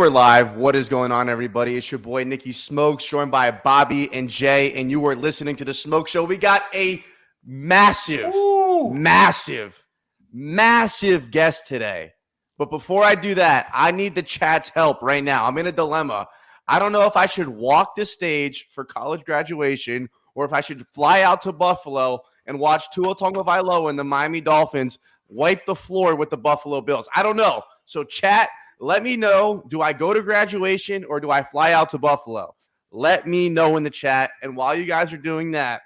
we're live. What is going on, everybody? It's your boy, Nicky Smokes, joined by Bobby and Jay, and you are listening to The Smoke Show. We got a massive guest today. But before I do that, I need the chat's help right now. I'm in a dilemma. I don't know if I should walk the stage for college graduation or if I should fly out to Buffalo and watch Tua Tagovailoa and the Miami Dolphins wipe the floor with the Buffalo Bills. I don't know. So, chat, let me know, do I go to graduation or do I fly out to Buffalo? Let me know in the chat. And while you guys are doing that,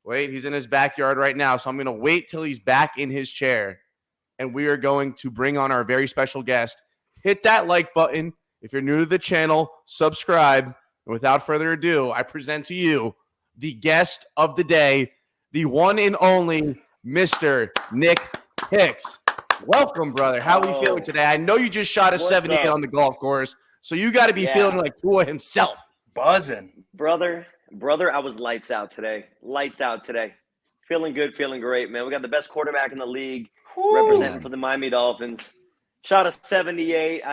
wait, he's in his backyard right now. So I'm going to wait till he's back in his chair. And we are going to bring on our very special guest. Hit that like button. If you're new to the channel, subscribe. And without further ado, I present to you the guest of the day, the one and only Mr. Nick Hicks. Welcome, brother. How are you feeling today? I know you just shot a 78 on the golf course, so you got to be feeling like Tua himself. Buzzing. Brother, I was lights out today. Feeling good, feeling great, man. We got the best quarterback in the league representing for the Miami Dolphins. Shot a 78.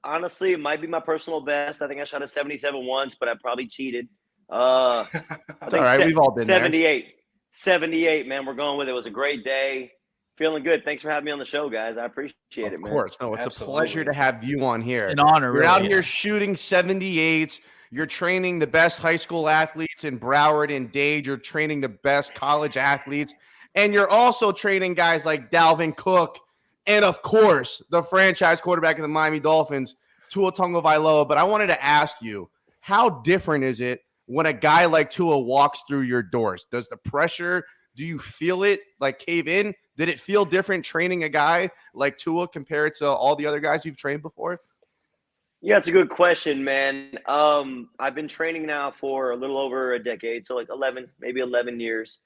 Honestly, it might be my personal best. I think I shot a 77 once, but I probably cheated. I think all right. We've all been 78. 78, man. We're going with it. It was a great day. Feeling good. Thanks for having me on the show, guys. I appreciate it, man. Of course. No, it's a pleasure to have you on here. An honor. You're out here shooting 78s. You're training the best high school athletes in Broward and Dade. You're training the best college athletes. And you're also training guys like Dalvin Cook and, of course, the franchise quarterback of the Miami Dolphins, Tua Tagovailoa. But I wanted to ask you, how different is it when a guy like Tua walks through your doors? Does the pressure, do you feel it like cave in? Did it feel different training a guy like Tua compared to all the other guys you've trained before? Yeah, it's a good question, man. I've been training now for a little over a decade, so like 11 years.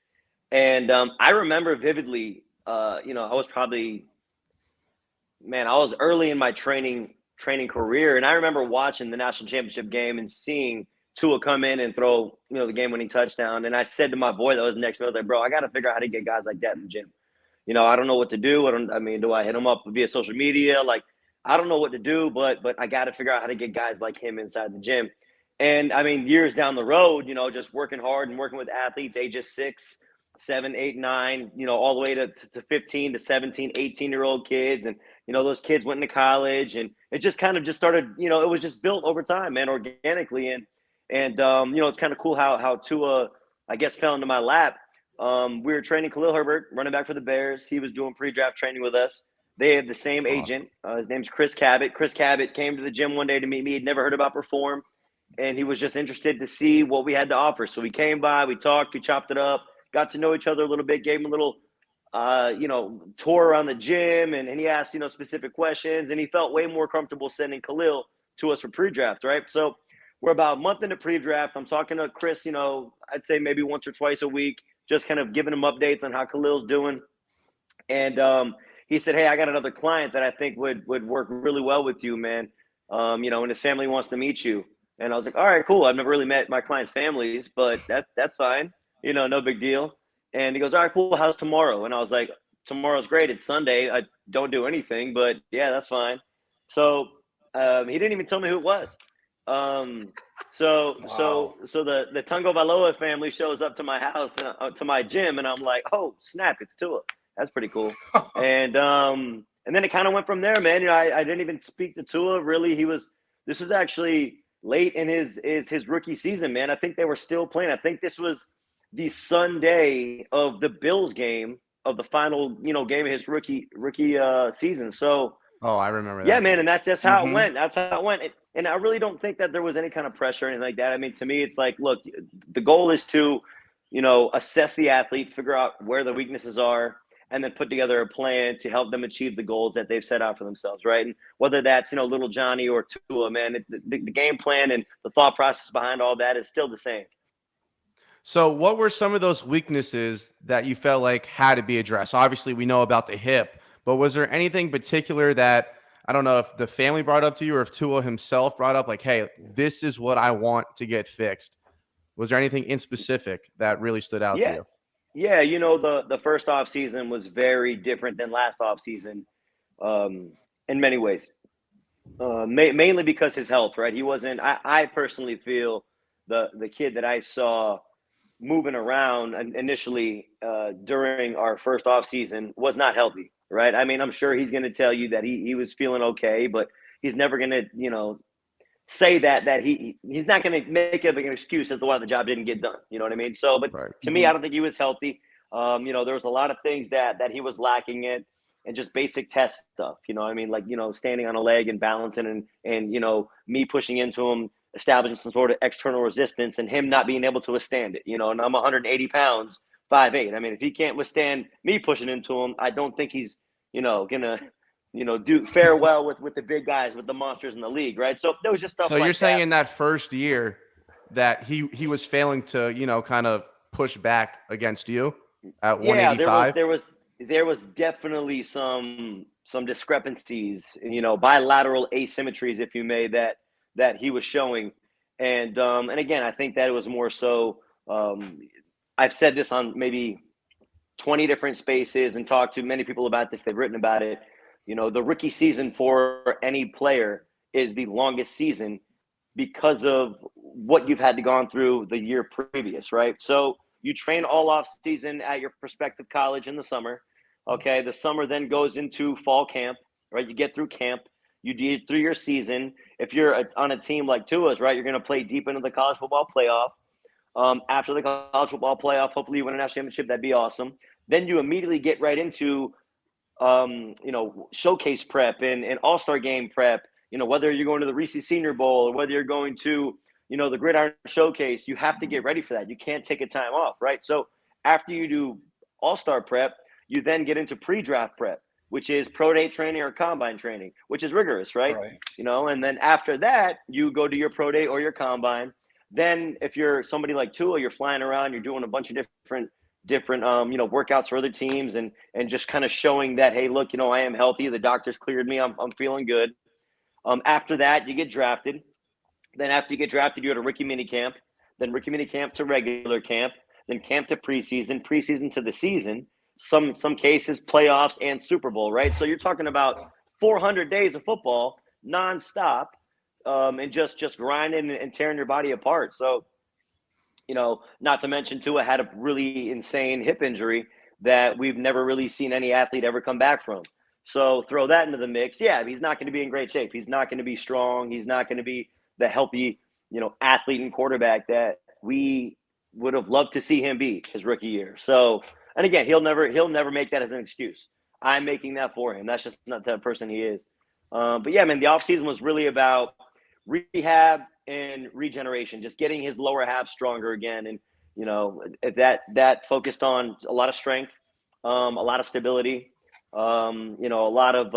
And I remember vividly, I was early in my training career, and I remember watching the national championship game and seeing Tua come in and throw, the game-winning touchdown. And I said to my boy that was next to me, I was like, bro, I got to figure out how to get guys like that in the gym. I don't know what to do. Do I hit him up via social media? Like, I don't know what to do, but I got to figure out how to get guys like him inside the gym. And years down the road, just working hard and working with athletes, ages 6, 7, 8, 9, all the way to 15 to 17, 18-year-old kids. And, those kids went into college, and it just kind of just started, it was just built over time, man, organically. And it's kind of cool how Tua, I guess, fell into my lap. We were training Khalil Herbert, running back for the Bears. He was doing pre-draft training with us. They have the same agent. His name's Chris Cabot. Chris Cabot came to the gym one day to meet me. He'd never heard about Perform, and he was just interested to see what we had to offer. So we came by, we talked, we chopped it up, got to know each other a little bit, gave him a little, tour around the gym, and he asked, specific questions, and he felt way more comfortable sending Khalil to us for pre-draft, right? So we're about a month into pre-draft. I'm talking to Chris, I'd say maybe once or twice a week, just kind of giving him updates on how Khalil's doing. And he said, hey, I got another client that I think would work really well with you, man. And his family wants to meet you. And I was like, all right, cool. I've never really met my clients' families, but that's fine. No big deal. And he goes, all right, cool. How's tomorrow? And I was like, tomorrow's great. It's Sunday. I don't do anything, but yeah, that's fine. So he didn't even tell me who it was. So the Tagovailoa family shows up to my house, to my gym, and I'm like, oh snap, it's Tua. That's pretty cool. And then it kind of went from there, man. I didn't even speak to Tua really. This was actually late in his rookie season, man. I think they were still playing. I think this was the Sunday of the Bills game, of the final, game of his rookie season. So I remember that. Yeah, man, and that's just how it went. That's how it went. And I really don't think that there was any kind of pressure or anything like that. To me, it's like, look, the goal is to, assess the athlete, figure out where the weaknesses are, and then put together a plan to help them achieve the goals that they've set out for themselves, right? And whether that's, little Johnny or Tua, man, the game plan and the thought process behind all that is still the same. So what were some of those weaknesses that you felt like had to be addressed? Obviously, we know about the hip, but was there anything particular that, I don't know if the family brought up to you or if Tua himself brought up, like, hey, this is what I want to get fixed? Was there anything in specific that really stood out to you? Yeah, the first offseason was very different than last offseason in many ways. Mainly because his health, right? He wasn't. I personally feel the kid that I saw moving around initially during our first offseason was not healthy, right? I mean, I'm sure he's going to tell you that he was feeling okay, but he's never going to, say that he's not going to make it an excuse as to why the job didn't get done. You know what I mean? So, but Right. to me, I don't think he was healthy. There was a lot of things that he was lacking in, and just basic test stuff. You know what I mean? Like, standing on a leg and balancing, and me pushing into him, establishing some sort of external resistance, and him not being able to withstand it. And I'm 180 pounds, 5'8". I mean, if he can't withstand me pushing into him, I don't think he's gonna do fare well with the big guys, with the monsters in the league, right? So there was just stuff So you're like saying that. in that first year that he was failing to, kind of push back against you at Yeah, 185? there was definitely some discrepancies, bilateral asymmetries, if you may, that he was showing, and again, I think that it was more so. I've said this on maybe 20 different spaces and talked to many people about this. They've written about it. The rookie season for any player is the longest season because of what you've had to gone through the year previous, right? So you train all off season at your prospective college in the summer. Okay, the summer then goes into fall camp, right? You get through camp, you get through your season. If you're on a team like Tua's, right, you're going to play deep into the college football playoff. After the college football playoff, hopefully you win a national championship. That'd be awesome. Then you immediately get right into showcase prep and all-star game prep, whether you're going to the Reese Senior Bowl or whether you're going to, the Gridiron Showcase, you have to get ready for that. You can't take a time off, right? So after you do all-star prep, you then get into pre-draft prep, which is pro day training or combine training, which is rigorous, right? Right. And then after that, you go to your pro day or your combine. Then if you're somebody like Tua, you're flying around, you're doing a bunch of different workouts for other teams, and just kind of showing that, hey, look, I am healthy, the doctors cleared me, I'm feeling good. After that, you get drafted. Then after you get drafted, you go to rookie mini camp, then rookie mini camp to regular camp, then camp to preseason to the season, some cases playoffs and Super Bowl, right? So you're talking about 400 days of football nonstop, and just grinding and tearing your body apart. So not to mention Tua had a really insane hip injury that we've never really seen any athlete ever come back from. So throw that into the mix. Yeah, he's not going to be in great shape. He's not going to be strong. He's not going to be the healthy, athlete and quarterback that we would have loved to see him be his rookie year. So, and again, he'll never make that as an excuse. I'm making that for him. That's just not the type of person he is. But yeah, man, the offseason was really about rehab and regeneration, just getting his lower half stronger again. And, that focused on a lot of strength, a lot of stability, a lot of,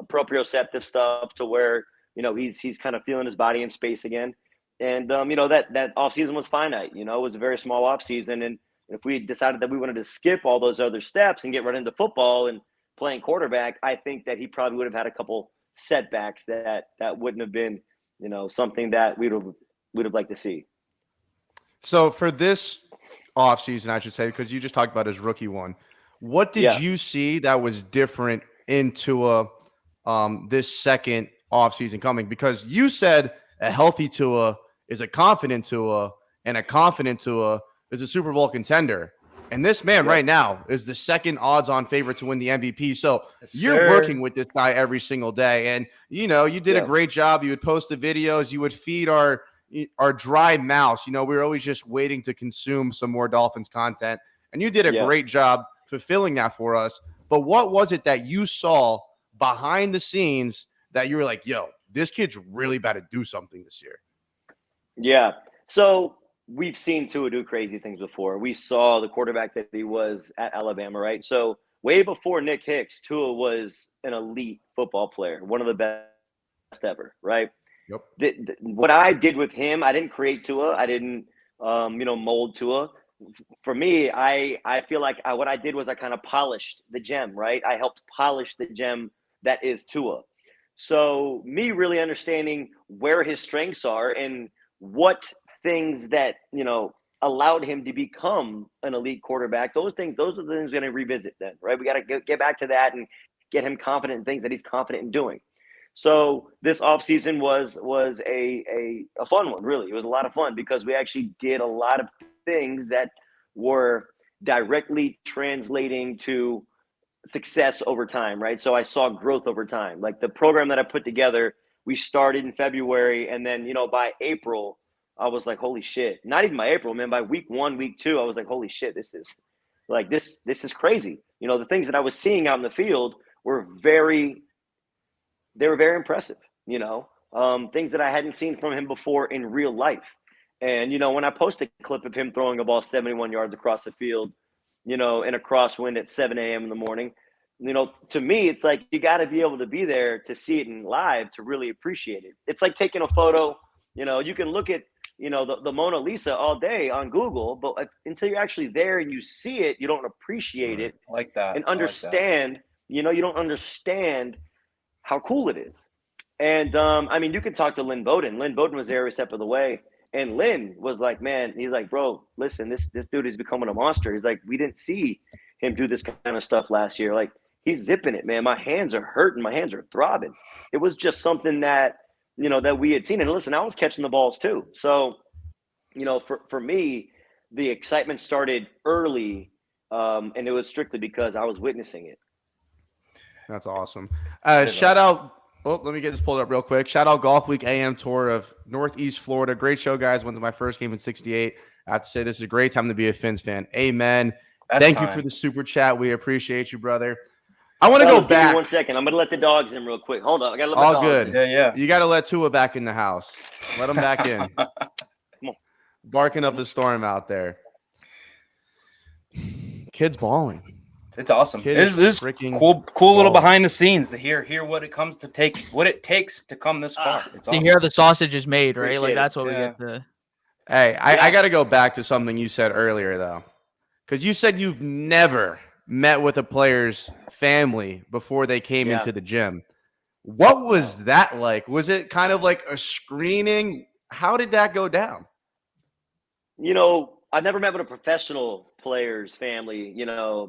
proprioceptive stuff to where, he's kind of feeling his body in space again. And, that offseason was finite, it was a very small offseason. And if we decided that we wanted to skip all those other steps and get right into football and playing quarterback, I think that he probably would have had a couple setbacks that wouldn't have been, something that we'd have liked to see. So for this offseason, I should say, because you just talked about his rookie one, what did you see that was different into this second offseason coming? Because you said a healthy Tua is a confident Tua, and a confident Tua is a Super Bowl contender. And this man right now is the second odds-on favorite to win the MVP. So you're working with this guy every single day. And, you did a great job. You would post the videos. You would feed our dry mouse. We were always just waiting to consume some more Dolphins content. And you did a great job fulfilling that for us. But what was it that you saw behind the scenes that you were like, yo, this kid's really about to do something this year? Yeah. So we've seen Tua do crazy things before. We saw the quarterback that he was at Alabama, right? So way before Nick Hicks, Tua was an elite football player, one of the best ever, right? Yep. What I did with him, I didn't create Tua. I didn't, mold Tua. For me, I feel like what I did was I kind of polished the gem, right? I helped polish the gem that is Tua. So me really understanding where his strengths are and what things that, allowed him to become an elite quarterback. Those are the things we're going to revisit then, right? We got to get back to that and get him confident in things that he's confident in doing. So this offseason was a fun one, really. It was a lot of fun because we actually did a lot of things that were directly translating to success over time, right? So I saw growth over time. Like the program that I put together, we started in February, and then by April, I was like, holy shit. Not even by April, man. By week 1, week 2, I was like, holy shit, this is crazy. The things that I was seeing out in the field were very impressive, things that I hadn't seen from him before in real life. And, when I post a clip of him throwing a ball 71 yards across the field, in a crosswind at 7 a.m. in the morning, to me, it's like you got to be able to be there to see it in live to really appreciate it. It's like taking a photo, you can look at, the Mona Lisa all day on Google, but until you're actually there and you see it, you don't appreciate it like that and understand, you don't understand how cool it is. And you can talk to Lynn Bowden. Lynn Bowden was there every step of the way. And Lynn was like, man, he's like, bro, listen, this dude is becoming a monster. He's like, we didn't see him do this kind of stuff last year. Like, he's zipping it, man. My hands are hurting. My hands are throbbing. It was just something that, that we had seen. And listen, I was catching the balls too. So, for me, the excitement started early, and it was strictly because I was witnessing it. That's awesome. Shout out. Oh, let me get this pulled up real quick. Shout out Golf Week AM Tour of Northeast Florida. Great show, guys. Went to my first game in 68. I have to say this is a great time to be a Fins fan. Amen. Thank you for the super chat. We appreciate you, brother. I want to go back. Give me 1 second. I'm going to let the dogs in real quick. Hold on. I got to let the dogs good. in. Yeah. You got to let Tua back in the house. Let him back in. Come on. Barking up a storm out there. Kids balling. It's awesome. Kids This is cool little behind the scenes to hear what it takes to come this far. It's awesome. To hear the sausage is made, right? Appreciate Like it. that's what we get to. Hey, I got to go back to something you said earlier, though, because you said you've never met with a player's family before they came into the gym. What was that like? Was it kind of like a screening? How did that go down? I've never met with a professional player's family,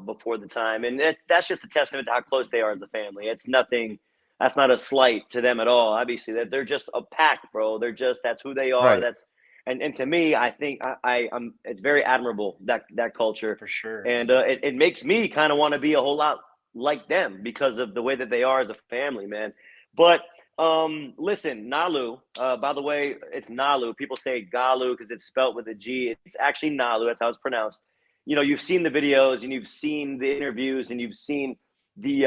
before the time. And that's just a testament to how close they are as a family. It's nothing. That's not a slight to them at all. Obviously, that they're just a pack, bro. That's who they are. Right. And to me, I think I'm it's very admirable, that culture. For sure. And it makes me kind of want to be a whole lot like them because of the way that they are as a family, man. But listen, Nalu, by the way, it's Nalu. People say Galu because it's spelled with a G. It's actually Nalu. That's how it's pronounced. You've seen the videos and you've seen the interviews and you've seen the,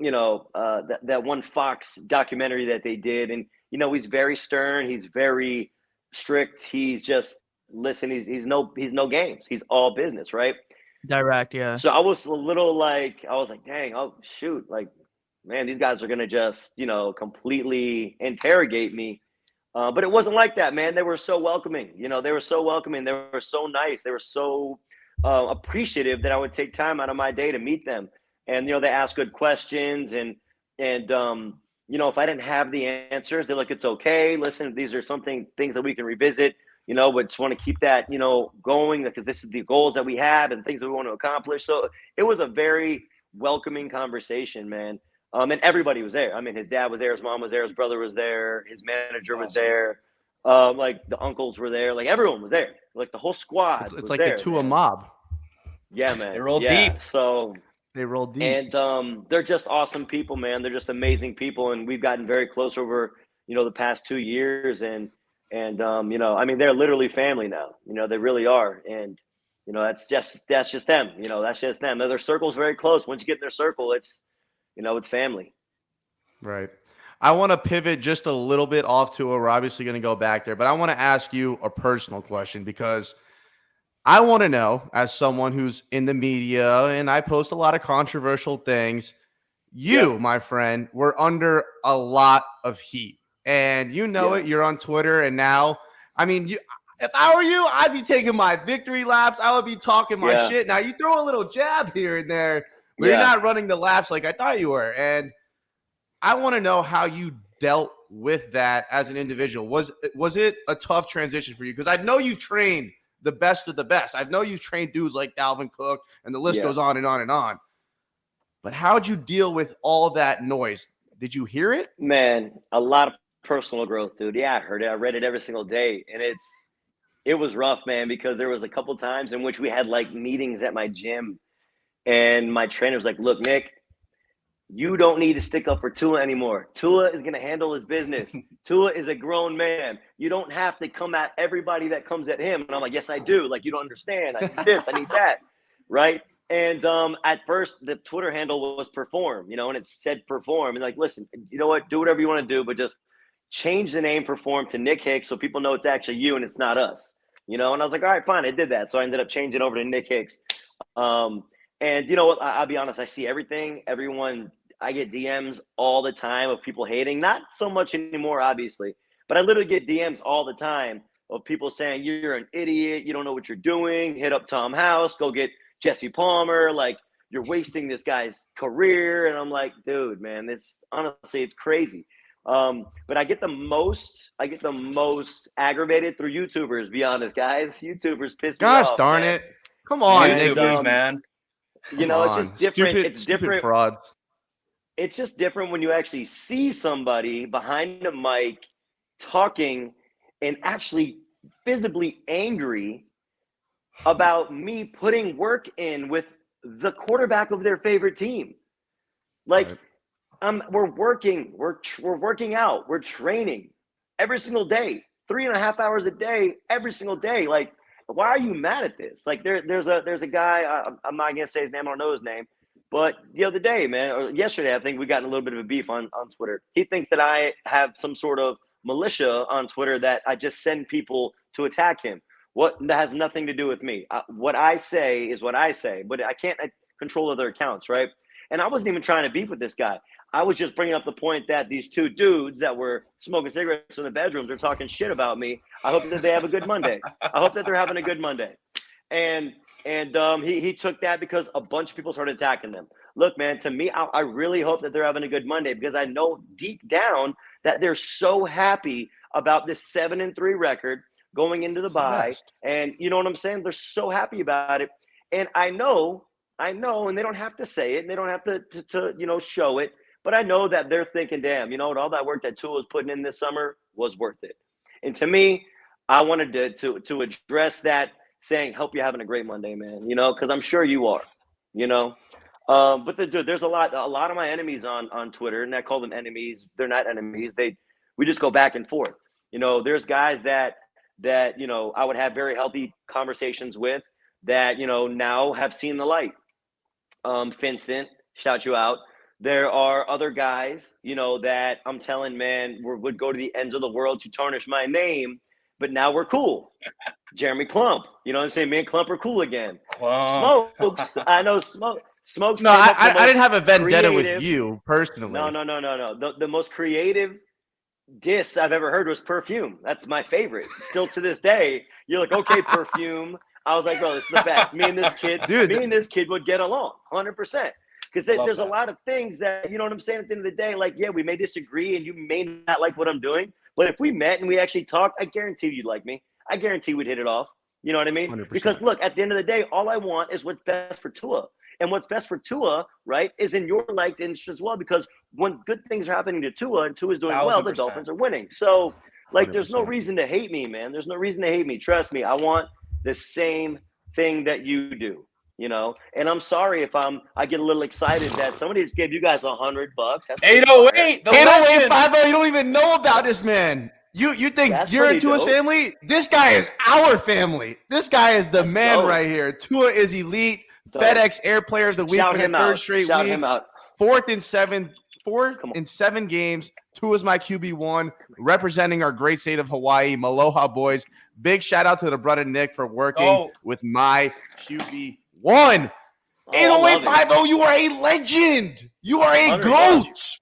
that one Fox documentary that they did. And, he's very stern. He's very strict. He's just, listen, he's no games. He's all business, right? Direct, yeah. So I was like, dang, oh, shoot. Like, man, these guys are going to just, completely interrogate me. But it wasn't like that, man. They were so welcoming. They were so welcoming. They were so nice. They were so appreciative that I would take time out of my day to meet them. And, they asked good questions. And if I didn't have the answers, they're like, it's okay. Listen, these are things that we can revisit. But just want to keep that, going because this is the goals that we have and things that we want to accomplish. So it was a very welcoming conversation, man. And everybody was there. I mean, his dad was there, his mom was there, his brother was there, his manager was there. Like the uncles were there, like everyone was there. Like the whole squad. It's like the Tua mob. Yeah, man. They roll deep. So they roll deep. And they're just awesome people, man. They're just amazing people. And we've gotten very close over, the past 2 years. And they're literally family now. They really are. And, that's just them. That's just them. Their circle's very close. Once you get in their circle, it's family. Right. I want to pivot just a little bit off to it. We're obviously going to go back there, but I want to ask you a personal question because I want to know, as someone who's in the media and I post a lot of controversial things, my friend, were under a lot of heat. And it, you're on Twitter. And now, if I were you, I'd be taking my victory laps. I would be talking my shit. Now, you throw a little jab here and there, but you're not running the laps like I thought you were. And I want to know how you dealt with that as an individual. Was it a tough transition for you? Because I know you've trained the best of the best. I know you've trained dudes like Dalvin Cook, and the list goes on and on and on. But how'd you deal with all that noise? Did you hear it? Man, a lot of personal growth, dude. Yeah, I heard it. I read it every single day, and it was rough, man, because there was a couple times in which we had like meetings at my gym, and my trainer was like, "Look, Nick, you don't need to stick up for Tua anymore. Tua is going to handle his business. Tua is a grown man. You don't have to come at everybody that comes at him." And I'm like, "Yes, I do. Like, you don't understand. I need this. I need that." Right. And at first, the Twitter handle was Perform, and it said Perform. And like, listen, you know what? Do whatever you want to do, but just change the name Perform to Nick Hicks so people know it's actually you and it's not us. And I was like, all right, fine. I did that. So I ended up changing over to Nick Hicks. And you know what? I'll be honest. I see everything. Everyone. I get DMs all the time of people hating. Not so much anymore, obviously, but I literally get DMs all the time of people saying you're an idiot. You don't know what you're doing. Hit up Tom House. Go get Jesse Palmer. Like, you're wasting this guy's career. And I'm like, dude, man, honestly, it's crazy. But I get the most aggravated through YouTubers. Be honest, guys. YouTubers piss me off. Gosh darn man. it! Come on, YouTubers, Nick. man. It's just different. It's different. Frauds. It's just different when you actually see somebody behind a mic talking and actually visibly angry about me putting work in with the quarterback of their favorite team. Like, we're working out, we're training every single day, 3.5 hours a day, every single day. Like, why are you mad at this? Like, there's a guy, I'm not gonna say his name, I don't know his name, but the other day, man, or yesterday, I think we got in a little bit of a beef on Twitter. He thinks that I have some sort of militia on Twitter that I just send people to attack him. That has nothing to do with me. What I say is what I say, but I can't control other accounts, right? And I wasn't even trying to beef with this guy. I was just bringing up the point that these two dudes that were smoking cigarettes in the bedrooms are talking shit about me. I hope that they have a good Monday. I hope that they're having a good Monday. And he took that because a bunch of people started attacking them. Look, man, to me, I really hope that they're having a good Monday because I know deep down that they're so happy about this 7-3 record going into the bye. And you know what I'm saying? They're so happy about it. And I know, and they don't have to say it, and they don't have to show it, but I know that they're thinking, damn, all that work that Tua was putting in this summer was worth it. And to me, I wanted to address that, saying, hope you're having a great Monday, man, because I'm sure you are, but there's a lot of my enemies on Twitter, and I call them enemies. They're not enemies. We just go back and forth. There's guys that I would have very healthy conversations with that, now have seen the light. Finstant, shout you out. There are other guys, that I'm telling, man, would go to the ends of the world to tarnish my name, but now we're cool. Jeremy Clump, you know what I'm saying? Me and Clump are cool again. Smokes, I know Smokes. No, I didn't have a vendetta with you personally. No. The most creative diss I've ever heard was Perfume. That's my favorite. Still to this day, you're like, okay, Perfume. I was like, bro, this is the best. Me and this kid would get along 100%. Because there's a lot of things that, you know what I'm saying, at the end of the day, like, yeah, we may disagree and you may not like what I'm doing, but if we met and we actually talked, I guarantee you'd like me. I guarantee we'd hit it off. You know what I mean? 100%. Because look, at the end of the day, all I want is what's best for Tua. And what's best for Tua, right, is in your liked interest as well. Because when good things are happening to Tua and Tua's doing well, the Dolphins are winning. So, like, 100%. There's no reason to hate me, man. There's no reason to hate me. Trust me. I want the same thing that you do, And I'm sorry if I get a little excited that somebody just gave you guys $100. 808, 808-50. You don't even know about this man. You think you're in Tua's family? This guy is our family. This guy is the man right here. Tua is elite. FedEx Air Player of the Week for the third straight week. Him out. 4th in 7 games. Tua's my QB1, representing our great state of Hawaii. Maloha boys. Big shout out to the brother Nick for working with my QB1. 808-50, you are a legend. You are a GOAT.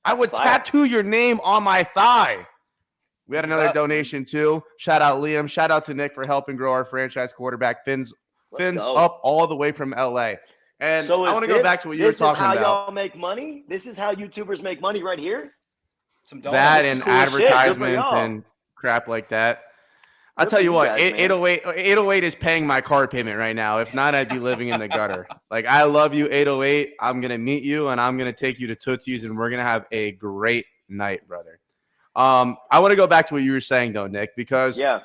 I would tattoo your name on my thigh. We had another donation too. Shout out Liam. Shout out to Nick for helping grow our franchise quarterback. Finn's up all the way from LA. And so I want to go back to what you were talking about. This is how y'all make money? This is how YouTubers make money right here? That and advertisements and crap like that. I'll Good tell for you what, guys, man. 808 is paying my car payment right now. If not, I'd be living in the gutter. Like, I love you, 808. I'm going to meet you, and I'm going to take you to Tootsie's, and we're going to have a great night, brother. I want to go back to what you were saying, though, Nick, because Yeah.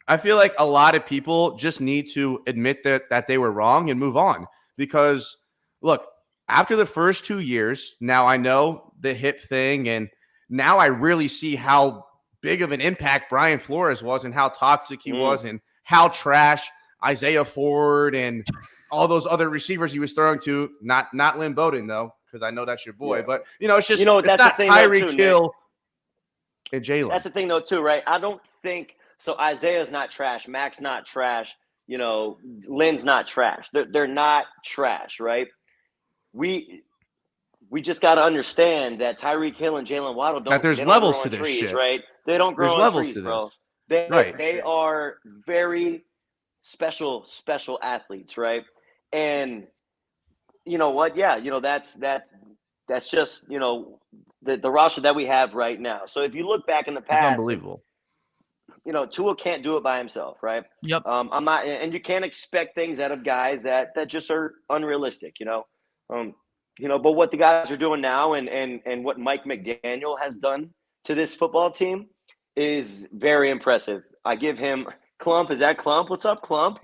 I feel like a lot of people just need to admit that they were wrong and move on. Because, look, after the first 2 years, now I know the hip thing, and now I really see how big of an impact Brian Flores was and how toxic he was and how trash Isaiah Ford and all those other receivers he was throwing to. Not Lynn Bowden, though, because I know that's your boy. Yeah. But, it's just That's it's not the thing, though, Tyreek too, Hill and Jalen. That's the thing, though, too, right? I don't think – so Isaiah's not trash. Mac's not trash. Lynn's not trash. They're not trash, right? We just got to understand that Tyreek Hill and Jalen Waddle don't. That there's they don't levels grow to on this trees, shit. right? They don't grow There's on levels trees, to bro. this. They are very special athletes, right? And you know what? Yeah, that's just the roster that we have right now. So if you look back in the It's past, unbelievable. Tua can't do it by himself, right? Yep. I'm not, and you can't expect things out of guys that just are unrealistic, But what the guys are doing now, and what Mike McDaniel has done to this football team, is very impressive. I give him Clump. Is that Clump? What's up, Clump?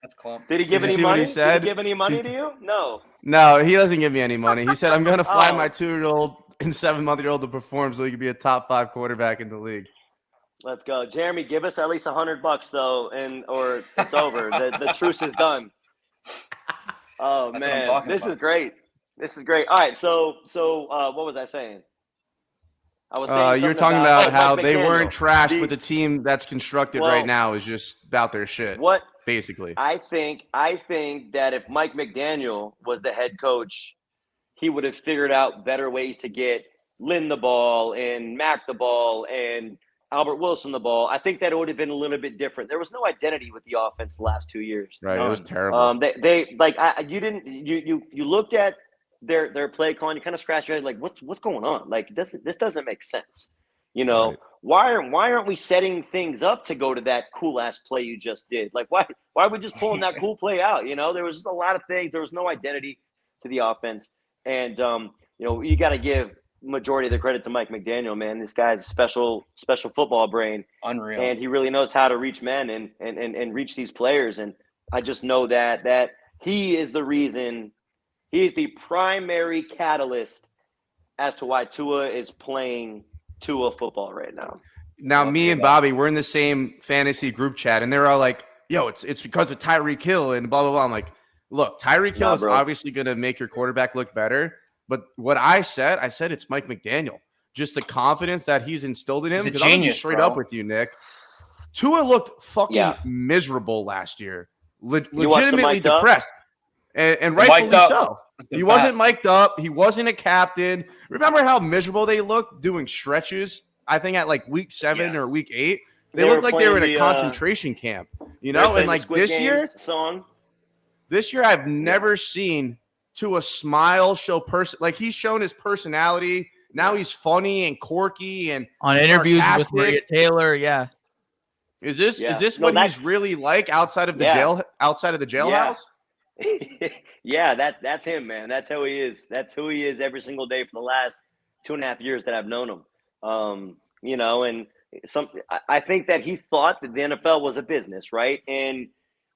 That's Clump. Did he give Did you any see what money? he said? Did he give any money to you? No. No, he doesn't give me any money. He said, I'm going to fly Oh. my 2-year-old and 7-month-old to perform so he can be a top 5 quarterback in the league. Let's go, Jeremy. Give us at least $100 though, or it's over. The truce is done. Oh That's what I'm man, talking this about. is great. This is great. All right, so what was I saying? I was saying You're something talking about how Mike they McDaniel. weren't trash, but the team that's constructed Well, right now is just about their shit, What basically. I think that if Mike McDaniel was the head coach, he would have figured out better ways to get Lynn the ball and Mac the ball and Albert Wilson the ball. I think that it would have been a little bit different. There was no identity with the offense the last 2 years. Right, it was terrible. You looked at their play calling, you kind of scratch your head like, what's going on? Like this doesn't make sense. Right. Why aren't we setting things up to go to that cool ass play you just did? Like why are we just pulling that cool play out? There was just a lot of things. There was no identity to the offense, and you got to give majority of the credit to Mike McDaniel, man. This guy's special football brain. Unreal. And he really knows how to reach men and reach these players. And I just know that he is the reason, he is the primary catalyst as to why Tua is playing Tua football right now. Now, me and Bobby, we're in the same fantasy group chat, and they're all like, yo, it's because of Tyreek Hill and blah, blah, blah. I'm like, look, Tyreek Hill is obviously going to make your quarterback look better. But what I said it's Mike McDaniel. Just the confidence that he's instilled in him. He's a Because I'm gonna be genius, straight bro. up with you, Nick. Tua looked fucking miserable last year. Legitimately depressed. And rightfully so. He wasn't mic'd up. He wasn't a captain. Remember how miserable they looked doing stretches? I think at like week 7 or week 8. They looked like they were in a concentration camp. And like this year, I've never seen Tua smile, show like he's shown his personality. Now he's funny and quirky and on interviews with Maria Taylor. Yeah. Is this what he's really like outside of the jailhouse? Yeah, that's him, man. That's how he is. That's who he is every single day for the last 2.5 years that I've known him. And I think that he thought that the NFL was a business, right? And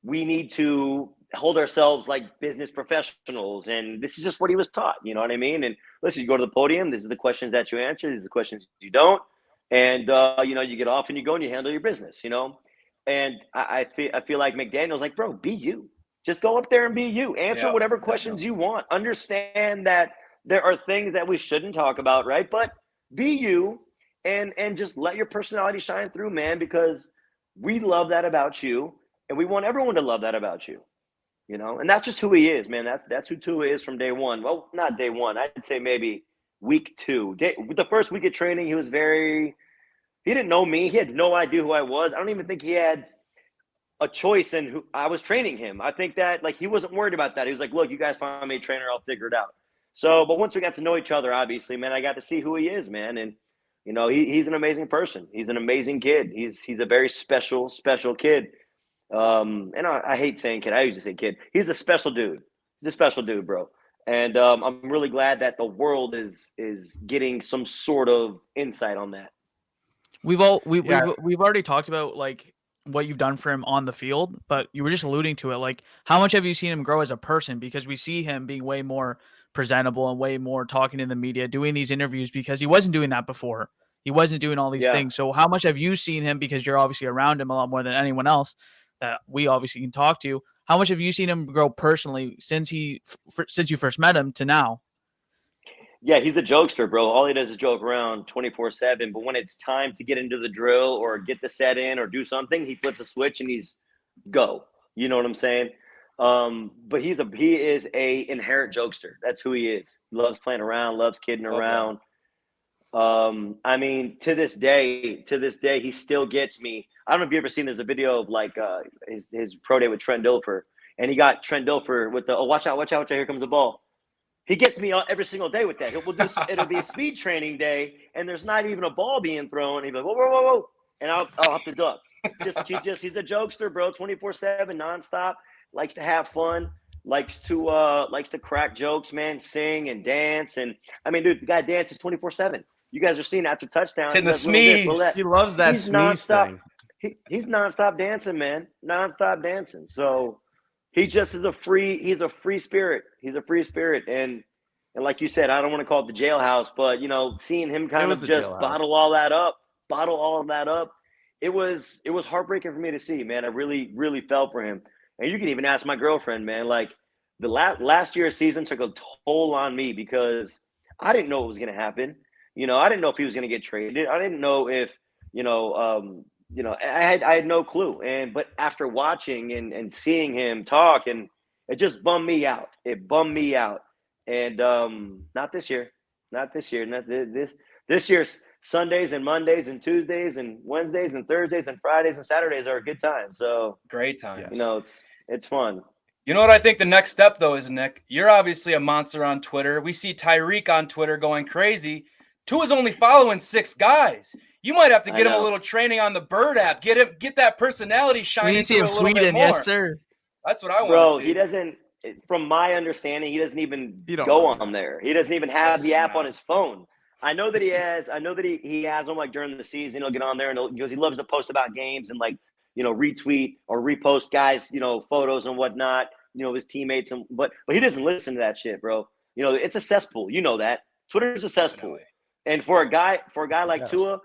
we need to hold ourselves like business professionals. And this is just what he was taught. You know what I mean? And listen, you go to the podium. This is the questions that you answer. These are the questions you don't. And, you get off and you go and you handle your business, And I feel like McDaniel's like, bro, be you. Just go up there and be you. Answer whatever questions you want. Understand that there are things that we shouldn't talk about, right? But be you and just let your personality shine through, man, because we love that about you. And we want everyone to love that about you. And that's just who he is, man. That's who Tua is from day one. Well, not day one. I'd say maybe week 2. The first week of training, he didn't know me. He had no idea who I was. I don't even think he had a choice in who I was training him. I think that he wasn't worried about that. He was like, look, you guys find me a trainer, I'll figure it out. So, but once we got to know each other, obviously, man, I got to see who he is, man. And he's an amazing person. He's an amazing kid. He's a very special kid. And I hate saying kid. I usually say kid. He's a special dude. He's a special dude, bro. And I'm really glad that the world is getting some sort of insight on that. We've already talked about like what you've done for him on the field, but you were just alluding to it. Like, how much have you seen him grow as a person? Because we see him being way more presentable and way more talking to the media, doing these interviews, because he wasn't doing that before. He wasn't doing all these things. So how much have you seen him, because you're obviously around him a lot more than anyone else that we obviously can talk to? How much have you seen him grow personally since you first met him to now? Yeah, he's a jokester, bro. All he does is joke around 24/7. But when it's time to get into the drill or get the set in or do something, he flips a switch and he's go. You know what I'm saying? But he is a inherent jokester. That's who he is. He loves playing around, loves kidding around. I mean, to this day, he still gets me. I don't know if you ever seen. There's a video of like his pro day with Trent Dilfer, and he got Trent Dilfer with the watch out, here comes the ball. He gets me every single day with that. It'll be a speed training day, and there's not even a ball being thrown. He'll be like, whoa, and I'll have to duck. He's a jokester, bro. 24/7, nonstop. Likes to have fun. Likes to crack jokes, man. Sing and dance, and I mean, dude, the guy dances 24/7. You guys are seeing after touchdown. It's in the sneeze. He loves that sneeze thing. He's nonstop dancing, man. Nonstop dancing. So. He just is he's a free spirit. He's a free spirit. And like you said, I don't want to call it the jailhouse, but, seeing him kind of just bottle all that up, it was heartbreaking for me to see, man. I really, really felt for him. And you can even ask my girlfriend, man, like the last year's season took a toll on me because I didn't know what was going to happen. I didn't know if he was going to get traded. I didn't know if, I had no clue. But after watching and seeing him talk, and it just bummed me out. And not this year. This year's Sundays and Mondays and Tuesdays and Wednesdays and Thursdays and Fridays and Saturdays are a good time. So great time. It's fun. You know what I think the next step though is, Nick? You're obviously a monster on Twitter. We see Tyreek on Twitter going crazy. Tua's only following 6 guys. You might have to get him a little training on the Bird app. Get that personality shining through a little bit more. Yes, sir. That's what I want to see. Bro, he doesn't. From my understanding, he doesn't even go on there. He doesn't even have the app on his phone. I know that he has. I know that he has them like during the season. He'll get on there because he loves to post about games and like retweet or repost guys photos and whatnot. His teammates but he doesn't listen to that shit, bro. It's a cesspool. You know that Twitter's a cesspool. And for a guy like Tua.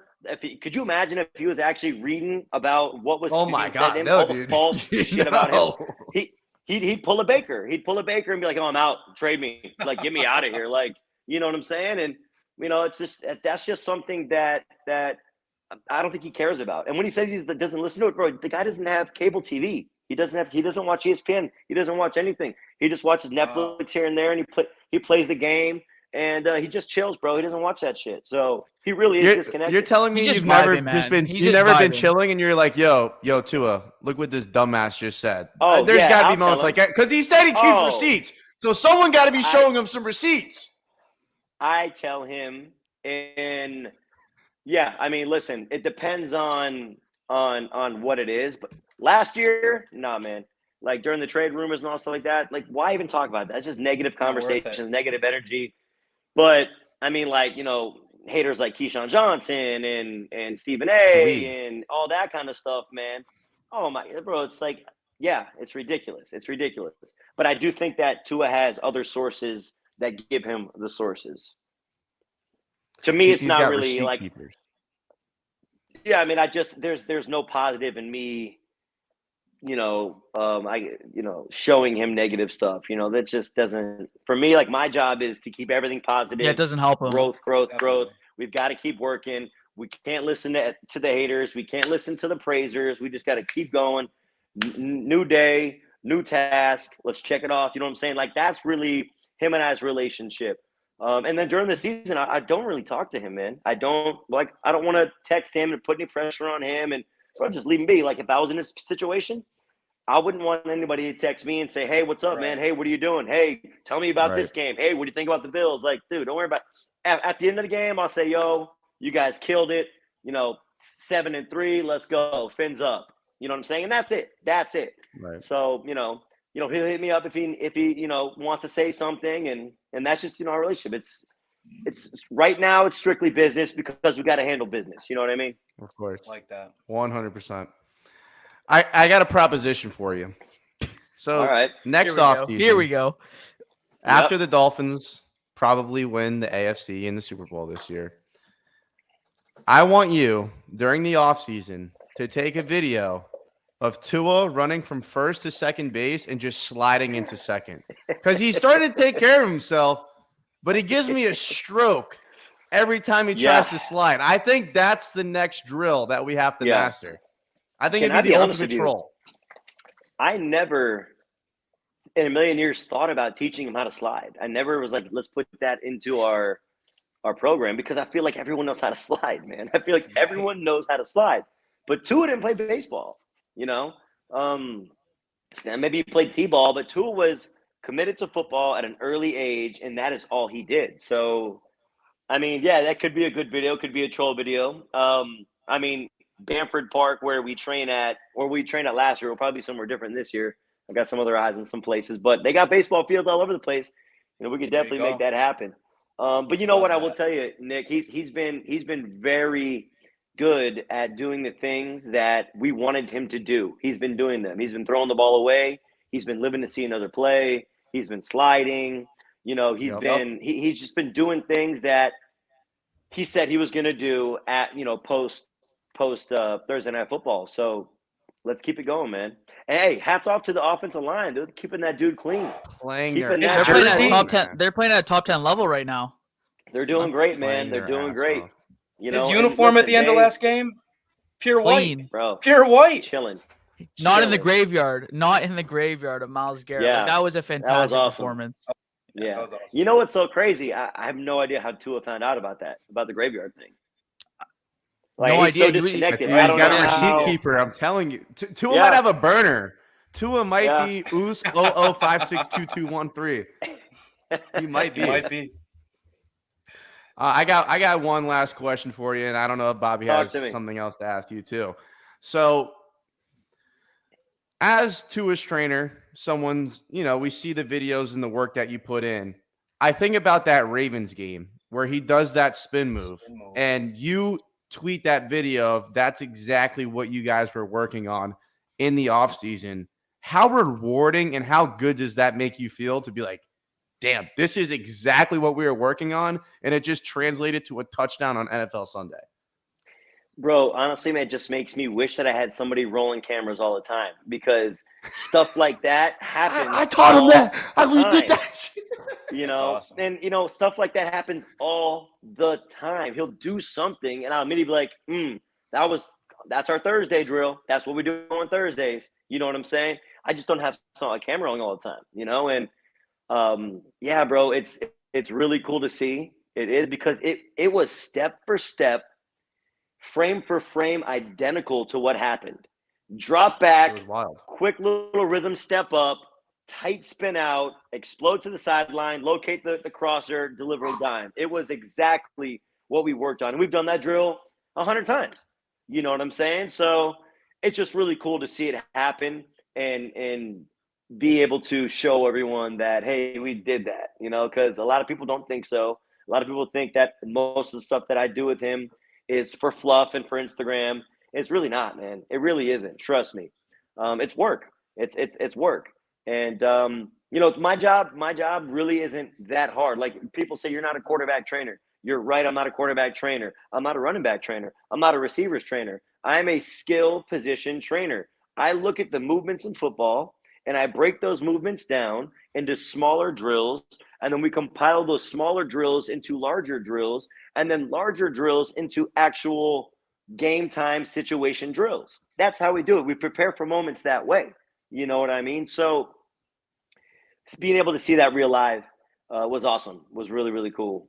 Could you imagine if he was actually reading about what was said to him, all the false shit about him? He'd pull a Baker. He'd pull a Baker and be like, "Oh, I'm out. Trade me. Like, get me out of here." Like, you know what I'm saying? And it's just that's just something that I don't think he cares about. And when he says he doesn't listen to it, bro, the guy doesn't have cable TV. He doesn't watch ESPN. He doesn't watch anything. He just watches Netflix here and there, and he plays the game. And he just chills, bro. He doesn't watch that shit. So he really is disconnected. You're telling me you've never been chilling and you're like, yo, Tua, look what this dumbass just said. Oh, there's got to be moments like that. Because he said he keeps receipts. So someone got to be showing him some receipts. I tell him, and yeah, I mean, listen, it depends on what it is. But last year, nah, man. Like during the trade rumors and all stuff like that, like why even talk about that? That's just negative conversations, negative energy. But I mean, like, haters like Keyshawn Johnson and Stephen A. and all that kind of stuff, man. Oh my, bro, it's like, yeah, it's ridiculous. But I do think that Tua has other sources that give him the sources. To me, it's not really like, yeah, I mean, there's no positive in me, showing him negative stuff, that just doesn't, for me, like my job is to keep everything positive. Yeah, it doesn't help him. Growth. We've got to keep working. We can't listen to the haters. We can't listen to the praisers. We just got to keep going. New day, new task. Let's check it off. You know what I'm saying? Like that's really him and I's relationship. And then during the season, I don't really talk to him, man. I don't want to text him and put any pressure on him, and so I just leave him be. Like if I was in this situation, I wouldn't want anybody to text me and say, "Hey, what's up, man? Hey, what are you doing? Hey, tell me about this game. Hey, what do you think about the Bills?" Like, dude, don't worry about it. At the end of the game, I'll say, "Yo, You guys killed it. 7-3. Let's go. Fins up. You know what I'm saying? And that's it. Right. So, he'll hit me up if he wants to say something, and that's just, our relationship. It's right now it's strictly business because we got to handle business. You know what I mean? Of course. Like that. 100%. I got a proposition for you. So all right. next offseason. Here we go. After the Dolphins probably win the AFC and the Super Bowl this year, I want you during the offseason to take a video of Tua running from first to second base and just sliding into second. Because he's starting to take care of himself, but he gives me a stroke every time he tries to slide. I think that's the next drill that we have to master. I think it'd be the ultimate troll. I never in a million years thought about teaching him how to slide. I never was like, let's put that into our program, because I feel like everyone knows how to slide, man. I feel like everyone knows how to slide. But Tua didn't play baseball, and maybe he played t-ball, but Tua was committed to football at an early age, and that is all he did. So, that could be a good video, could be a troll video. Bamford Park, where we trained at last year, will probably be somewhere different this year. I got some other eyes in some places, but they got baseball fields all over the place. We could definitely make that happen. But you know what? I will tell you, Nick, he's been very good at doing the things that we wanted him to do. He's been doing them. He's been throwing the ball away. He's been living to see another play. He's been sliding. He's just been doing things that he said he was going to do at post Thursday Night Football. So let's keep it going, man. And hey, hats off to the offensive line. They're keeping that dude clean. They're playing at top 10 level right now. They're doing great, man. They're doing great. His uniform at the end of last game, pure white, bro. Pure white. Chilling. Not in the graveyard. Not in the graveyard of Myles Garrett. Yeah. That was a fantastic performance. Yeah. That was awesome. You know what's so crazy? I have no idea how Tua found out about the graveyard thing. No idea. So disconnected. He's got a receipt keeper. I'm telling you. Tua might have a burner. Tua might be Oos 00562213. He might be. I got one last question for you, and I don't know if Bobby has something else to ask you too. So, as Tua's trainer, someone's, we see the videos and the work that you put in. I think about that Ravens game where he does that spin move, and you tweet that video of that's exactly what you guys were working on in the offseason. How rewarding and how good does that make you feel to be like, damn, this is exactly what we were working on, and it just translated to a touchdown on NFL Sunday? Bro, honestly, man, it just makes me wish that I had somebody rolling cameras all the time, because stuff like that happens. I taught him that. We did that shit. That's awesome. And, stuff like that happens all the time. He'll do something, and I'll immediately be like, that's our Thursday drill. That's what we do on Thursdays. You know what I'm saying? I just don't have a camera rolling all the time, and yeah, bro, it's really cool to see. It is, because it was step for step, frame for frame, identical to what happened. Drop back, quick little rhythm step up, tight spin out, explode to the sideline, locate the crosser, deliver a dime. It was exactly what we worked on. And we've done that drill 100 times. You know what I'm saying? So it's just really cool to see it happen and be able to show everyone that, hey, we did that, because a lot of people don't think so. A lot of people think that most of the stuff that I do with him is for fluff and for Instagram. It's really not, man. It really isn't. Trust me. It's work. It's work. And, my job really isn't that hard. Like, people say you're not a quarterback trainer. You're right. I'm not a quarterback trainer. I'm not a running back trainer. I'm not a receivers trainer. I'm a skill position trainer. I look at the movements in football, and I break those movements down into smaller drills, and then we compile those smaller drills into larger drills, and then larger drills into actual game time situation drills. That's how we do it. We prepare for moments that way. You know what I mean? So being able to see that real live was awesome. Was really, really cool.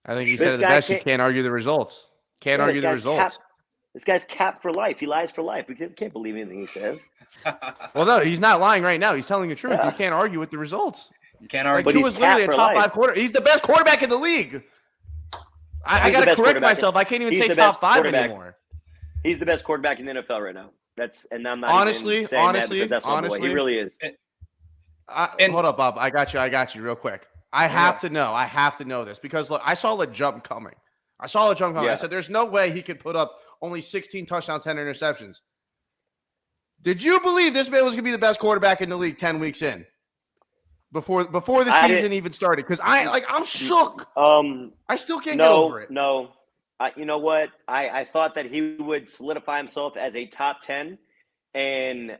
I think you said it the best. You can't argue the results. Can't argue the results. This guy's capped for life. He lies for life. We can't believe anything he says. Well, no, he's not lying right now. He's telling the truth. You can't argue with the results. You can't argue. Like, Tua's literally a top 5 quarterback. He's the best quarterback in the league. I got to correct myself. I can't even say top 5 anymore. He's the best quarterback in the NFL right now. And I'm not honestly, even saying that because that's my boy. He really is. Hold up, Bob. I got you real quick. I have to know this because look, I saw a jump coming. I said there's no way he could put up only 16 touchdowns, 10 interceptions. Did you believe this man was going to be the best quarterback in the league 10 weeks in? Before the season even started? Because I'm shook. I still can't get over it. No. You know what? I thought that he would solidify himself as a top 10 and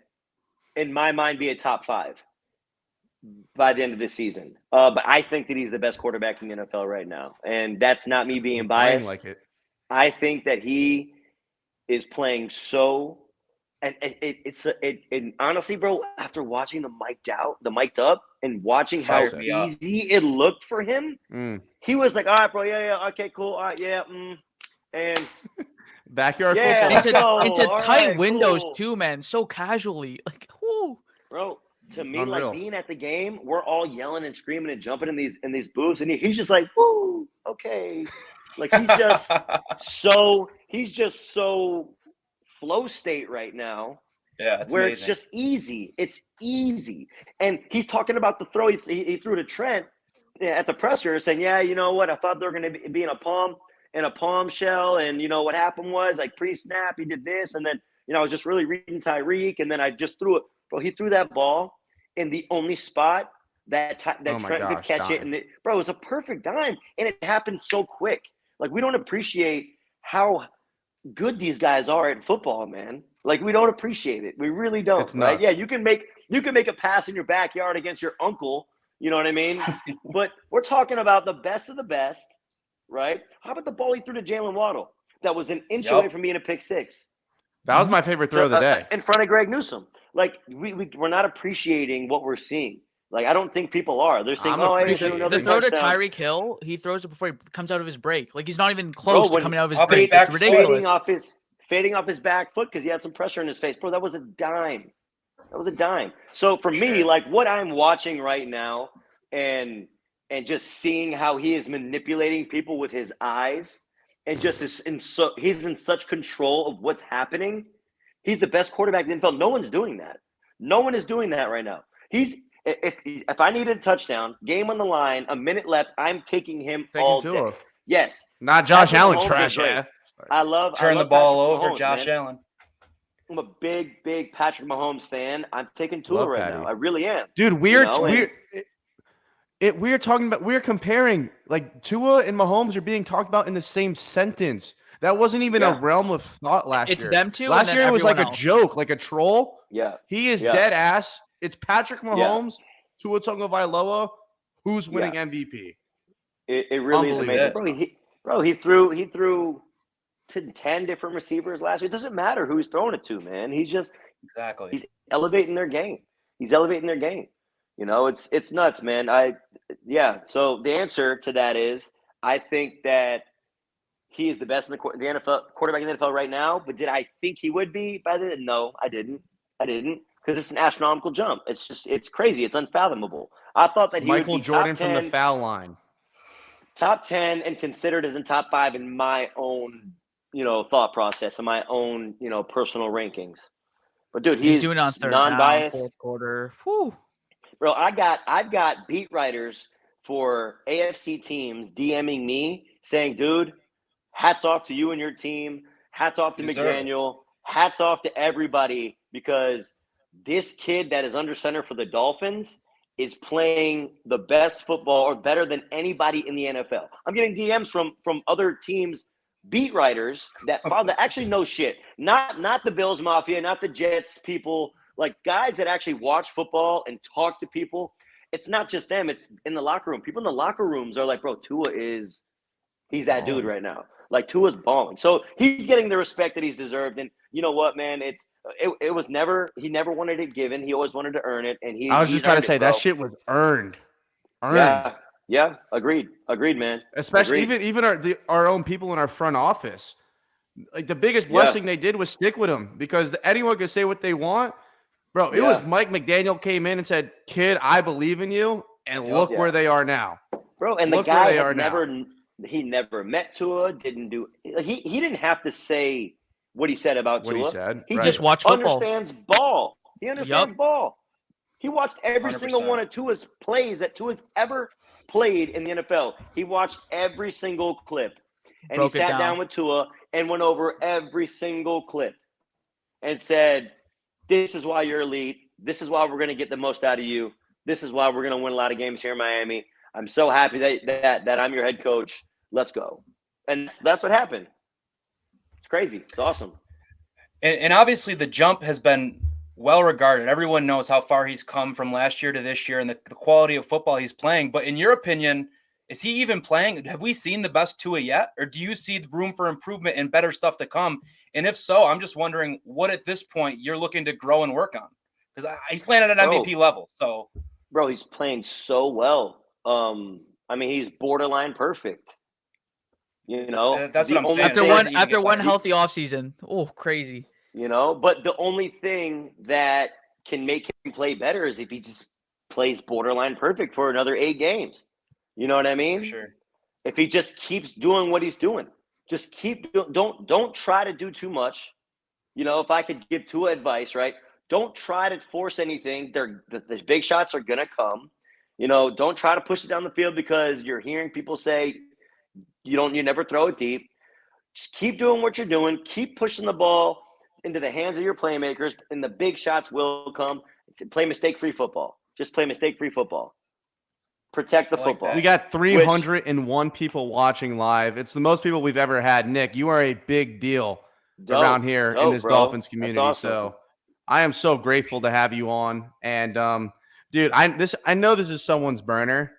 in my mind be a top 5 by the end of the season. But I think that he's the best quarterback in the NFL right now. And that's not me being biased. Like it. I think that he is playing so and it honestly, bro, after watching the mic'd up and watching how easy it looked for him, he was like, all right, bro, yeah, okay, cool, all right, yeah, and backyard football into tight windows too, man, so casually, like, whoo, bro. To me, like being at the game, we're all yelling and screaming and jumping in these booths, and he's just like, woo, okay, like he's just so flow state right now. Yeah, it's where amazing. It's just easy. It's easy. And he's talking about the throw he threw to Trent at the presser saying, yeah, you know what? I thought they were going to be in a palm shell. And, you know, what happened was like pre-snap, he did this. And then, you know, I was just really reading Tyreek. And then I just threw it. Bro, he threw that ball in the only spot that Trent could catch it. And it was a perfect dime. And it happened so quick. Like, we don't appreciate how good these guys are at football, man. Like, we don't appreciate it. We really don't. It's nuts. Right? Yeah, you can make a pass in your backyard against your uncle. You know what I mean? But we're talking about the best of the best, right? How about the ball he threw to Jalen Waddle that was an inch away from being a pick six? That was my favorite throw of the day. In front of Greg Newsome. Like, we're not appreciating what we're seeing. Like, I don't think people are. They're saying, the throw to Tyreek Hill, he throws it before he comes out of his break. Like, he's not even close to coming out of his break. It's ridiculous. Fading off his back foot because he had some pressure in his face. Bro, that was a dime. So for me, like, what I'm watching right now and just seeing how he is manipulating people with his eyes and just he's in such control of what's happening. He's the best quarterback in the NFL. No one's doing that. No one is doing that right now. If I needed a touchdown, game on the line, a minute left, I'm taking him all day. Yes. Not Josh Allen trash. Yeah. I love the ball over Mahomes, Josh Allen. I'm a big Patrick Mahomes fan. I'm taking Tua right now. I really am. Dude, we're comparing, like, Tua and Mahomes are being talked about in the same sentence. That wasn't even a realm of thought last year. It's them two. Last year it was like a joke, like a troll. Yeah. He is dead ass. It's Patrick Mahomes, Tua Tagovailoa, who's winning MVP. It really is amazing. Bro, he threw to 10 different receivers last year. It doesn't matter who he's throwing it to, man. He's elevating their game. You know, it's nuts, man. So the answer to that is I think that he is the best in the NFL quarterback in the NFL right now. But did I think he would be by then? No, I didn't. Because it's an astronomical jump. It's crazy. It's unfathomable. I thought that he Michael would be Jordan top 10, from the foul line. Top 10 and considered as in top 5 in my own, you know, thought process and my own, you know, personal rankings. But dude, he's doing on third non-biased. Down, fourth quarter. Whew. Bro, I've got beat writers for AFC teams DMing me saying, dude, hats off to you and your team. Hats off to McDaniel. Hats off to everybody, because this kid that is under center for the Dolphins is playing the best football or better than anybody in the NFL. I'm getting DMs from other teams, beat writers that actually know shit. Not the Bills Mafia, not the Jets people, like guys that actually watch football and talk to people. It's not just them. It's in the locker room. People in the locker rooms are like, bro, he's that dude right now. Like, Tua's balling. So he's getting the respect that he's deserved. And you know what, man? He never wanted it given. He always wanted to earn it. And I was just about to say that shit was earned. Yeah. Agreed, man. Especially even our own people in our front office. Like, the biggest blessing they did was stick with him, because anyone could say what they want. Bro, it was Mike McDaniel came in and said, kid, I believe in you. And look where they are now. Bro, and the guy He never met Tua. He didn't have to say what he said about What Tua. he said. He right. Just watch football. understands ball. He understands ball. He watched every 100%. single one of Tua's plays that Tua's ever played in the NFL. He watched every single clip. And he sat down with Tua and went over every single clip and said, this is why you're elite. This is why we're going to get the most out of you. This is why we're going to win a lot of games here in Miami. I'm so happy that I'm your head coach. Let's go. And that's what happened. It's crazy. It's awesome. And obviously the jump has been well regarded. Everyone knows how far he's come from last year to this year and the quality of football he's playing. But in your opinion, is he even playing? Have we seen the best Tua yet? Or do you see room for improvement and better stuff to come? And if so, I'm just wondering what at this point you're looking to grow and work on. Because he's playing at an MVP level. So, bro, he's playing so well. I mean, he's borderline perfect. You know, that's what I'm saying. After one healthy offseason. Oh, crazy. You know, but the only thing that can make him play better is if he just plays borderline perfect for another 8 games. You know what I mean? For sure. If he just keeps doing what he's doing, just don't try to do too much. You know, if I could give Tua advice, right? Don't try to force anything. The big shots are gonna come. You know, don't try to push it down the field because you're hearing people say you never throw it deep. Just keep doing what you're doing. Keep pushing the ball into the hands of your playmakers, and the big shots will come. Play mistake-free football. Just play mistake-free football. Protect the football. We got 301 people watching live. It's the most people we've ever had. Nick, you are a big deal around here in this Dolphins community. Awesome. So I am so grateful to have you on. And dude, I know this is someone's burner.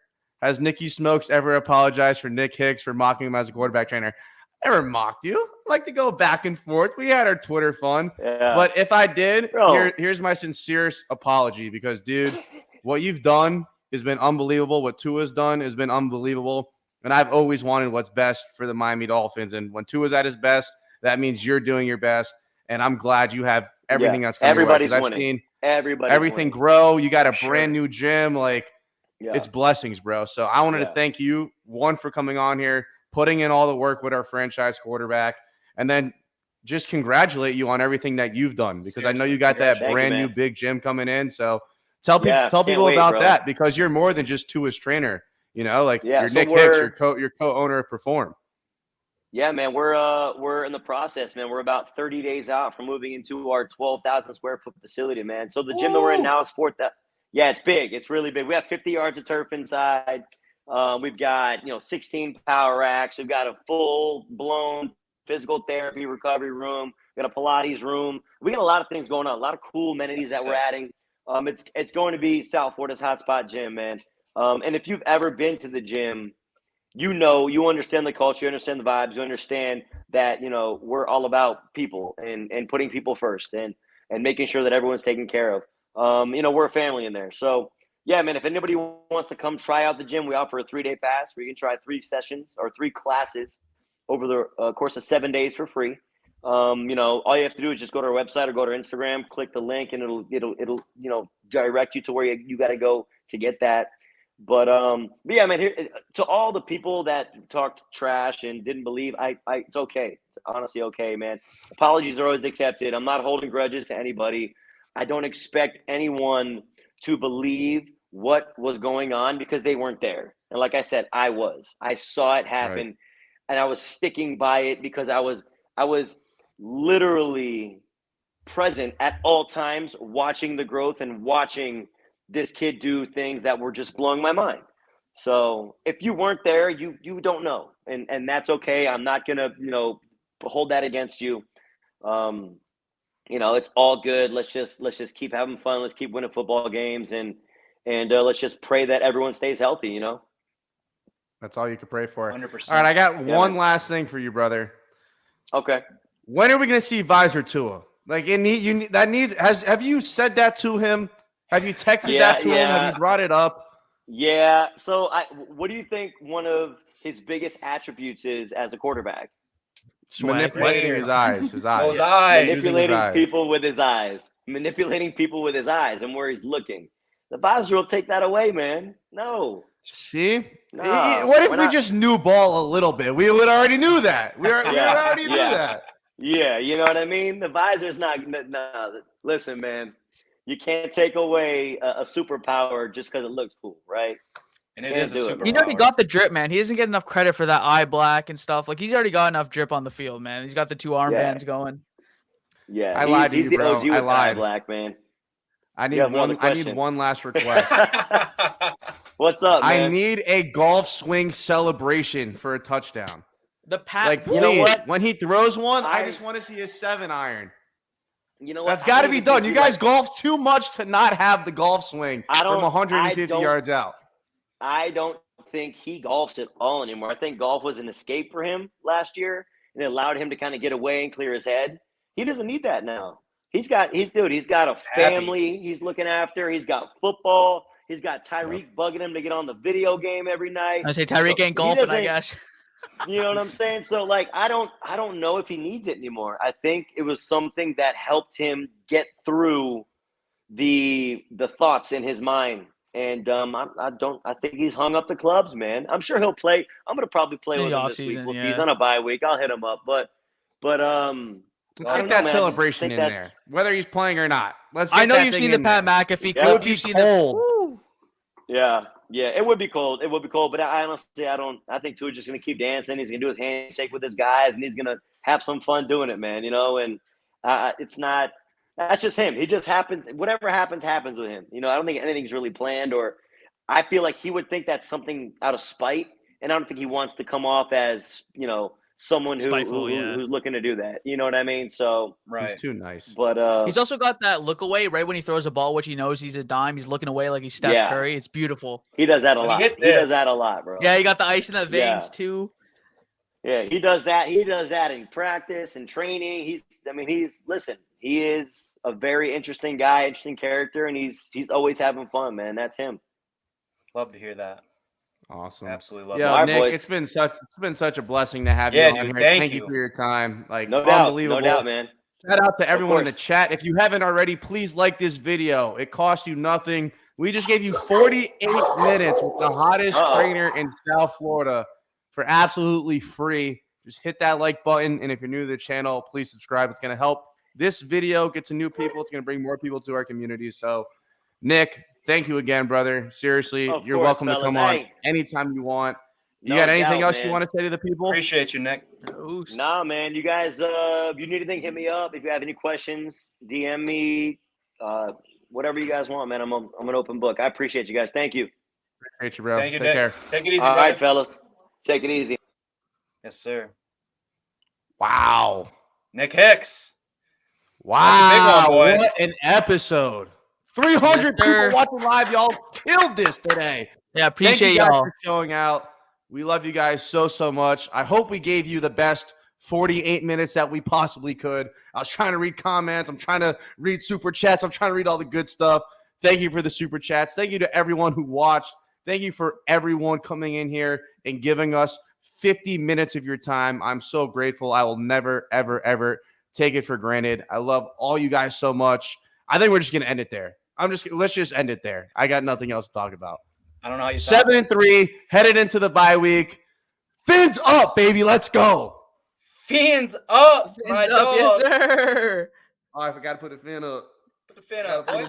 Has Nicky Smokes ever apologized for Nick Hicks for mocking him as a quarterback trainer? I never mocked you. I like to go back and forth. We had our Twitter fun. Yeah. But if I did, here's my sincerest apology because, dude, what you've done has been unbelievable. What Tua's done has been unbelievable. And I've always wanted what's best for the Miami Dolphins. And when Tua's at his best, that means you're doing your best. And I'm glad you have everything that's coming. Everybody's I've winning. seen everything winning. Grow. You got a brand new gym. It's blessings, bro. So I wanted to thank you, one, for coming on here, putting in all the work with our franchise quarterback, and then just congratulate you on everything that you've done because I know you got that brand new big gym coming in. So tell people about that because you're more than just Tua's trainer. You know, you're Nick Hicks, your co-owner of Perform. Yeah, man, we're in the process, man. We're about 30 days out from moving into our 12,000 square foot facility, man. So the gym that we're in now is 4,000. Yeah, it's big. It's really big. We have 50 yards of turf inside. We've got 16 power racks. We've got a full-blown physical therapy recovery room. We got a Pilates room. We got a lot of things going on. A lot of cool amenities that we're adding. It's going to be South Florida's hotspot gym, man. And if you've ever been to the gym, you understand the culture, you understand the vibes, you understand that we're all about people and putting people first and making sure that everyone's taken care of. We're a family in there. So, yeah, man, if anybody wants to come try out the gym, we offer a 3-day pass where you can try 3 sessions or 3 classes over the course of 7 days for free. All you have to do is just go to our website or go to Instagram, click the link, and it'll direct you to where you got to go to get that. But yeah, man, here, to all the people that talked trash and didn't believe, it's okay. It's honestly okay, man. Apologies are always accepted. I'm not holding grudges to anybody. I don't expect anyone to believe what was going on because they weren't there. And like I said, I saw it happen, and I was sticking by it because I was literally present at all times, watching the growth and watching this kid do things that were just blowing my mind. So if you weren't there, you don't know, and that's okay. I'm not gonna hold that against you. It's all good. Let's just keep having fun. Let's keep winning football games, and let's just pray that everyone stays healthy. That's all you can pray for. 100%. All right, I got one last thing for you, brother. Okay. When are we gonna see Visor Tua? Have you said that to him? Have you texted that to him? Have you brought it up? Yeah. So what do you think one of his biggest attributes is as a quarterback? Manipulating his eyes. Manipulating people with his eyes. Manipulating people with his eyes and where he's looking. The visor will take that away, man. No. See? No, What if we're we not- just knew ball a little bit? We would already knew that. We already knew that. Yeah, you know what I mean? The visor's not. No, listen, man. You can't take away a superpower just because it looks cool, right? And it is a superpower. He's already got the drip, man. He doesn't get enough credit for that eye black and stuff. Like, he's already got enough drip on the field, man. He's got the 2 armbands going. Yeah, I lied to he's you, the bro. OG with I the eye lied. black, man. I You have one need question. one last request. What's up, man? I need a golf swing celebration for a touchdown. The pat. Like, You know please, what? when he throws one, I I- just want to see his 7-iron. You know what? That's got to I be don't done. even You think guys golf too much to not have the golf swing from 150 yards out. I don't think he golfs at all anymore. I think golf was an escape for him last year, and it allowed him to kind of get away and clear his head. He doesn't need that now. He's got a family he's looking after. He's got football. He's got Tyreek bugging him to get on the video game every night. I say Tyreek ain't golfing, I guess. You know what I'm saying? So like I don't know if he needs it anymore. I think it was something that helped him get through the thoughts in his mind. And I think he's hung up the clubs, man. I'm sure he'll play. I'm gonna probably play with him this week. We'll see. He's on a bye week. I'll hit him up. But let's get that celebration in there, whether he's playing or not. Let's. Get I know that you've thing seen the in Pat there. McAfee It clip. would be cold. Yeah, it would be cold. It would be cold. But I honestly, I think Tua's just gonna keep dancing. He's gonna do his handshake with his guys, and he's gonna have some fun doing it, man. You know, and it's not. That's just him. He just happens. Whatever happens with him. You know, I don't think anything's really planned. Or I feel like he would think that's something out of spite, and I don't think he wants to come off as someone who's looking to do that. You know what I mean? So He's too nice. But he's also got that look away right when he throws a ball, which he knows he's a dime. He's looking away like he's Steph Curry. It's beautiful. He does that a lot. He does that a lot, bro. Yeah, he got the ice in the veins too. Yeah, he does that. He does that in practice and training. He is a very interesting guy, interesting character, and he's always having fun, man. That's him. Love to hear that. Awesome. Absolutely love that. Nick, boys. it's been such a blessing to have you on here. Thank you for your time. Like, no doubt, unbelievable. No doubt, man. Shout out to everyone in the chat. If you haven't already, please like this video. It costs you nothing. We just gave you 48 minutes with the hottest trainer in South Florida for absolutely free. Just hit that like button, and if you're new to the channel, please subscribe. It's going to help this video get to new people. It's going to bring more people to our community. So, Nick, thank you again, brother. Seriously, you're welcome to come on anytime you want. You got anything else you want to say to the people? Appreciate you, Nick. Nah, man. You guys, if you need anything, hit me up. If you have any questions, DM me. Whatever you guys want, man. I'm an open book. I appreciate you guys. Thank you. Appreciate you, bro. Thank you, Take Nick. care. Take it easy, All brother. right, fellas. Take it easy. Yes, sir. Wow. Nick Hicks. Wow. That's a big one, boys. What an episode. 300 people watching live. Y'all killed this today. Yeah, appreciate Thank you guys y'all for showing out. We love you guys so much. I hope we gave you the best 48 minutes that we possibly could. I was trying to read comments. I'm trying to read super chats. I'm trying to read all the good stuff. Thank you for the super chats. Thank you to everyone who watched. Thank you for everyone coming in here and giving us 50 minutes of your time. I'm so grateful. I will never, ever take it for granted. I love all you guys so much. I think we're just going to end it there. Let's just end it there. I got nothing else to talk about. I don't know how you 7-3, headed into the bye week. Fins up, baby. Let's go. Fins up, my dog. Yes, sir. Oh, I forgot to put a fin up. Put the fin up, boy.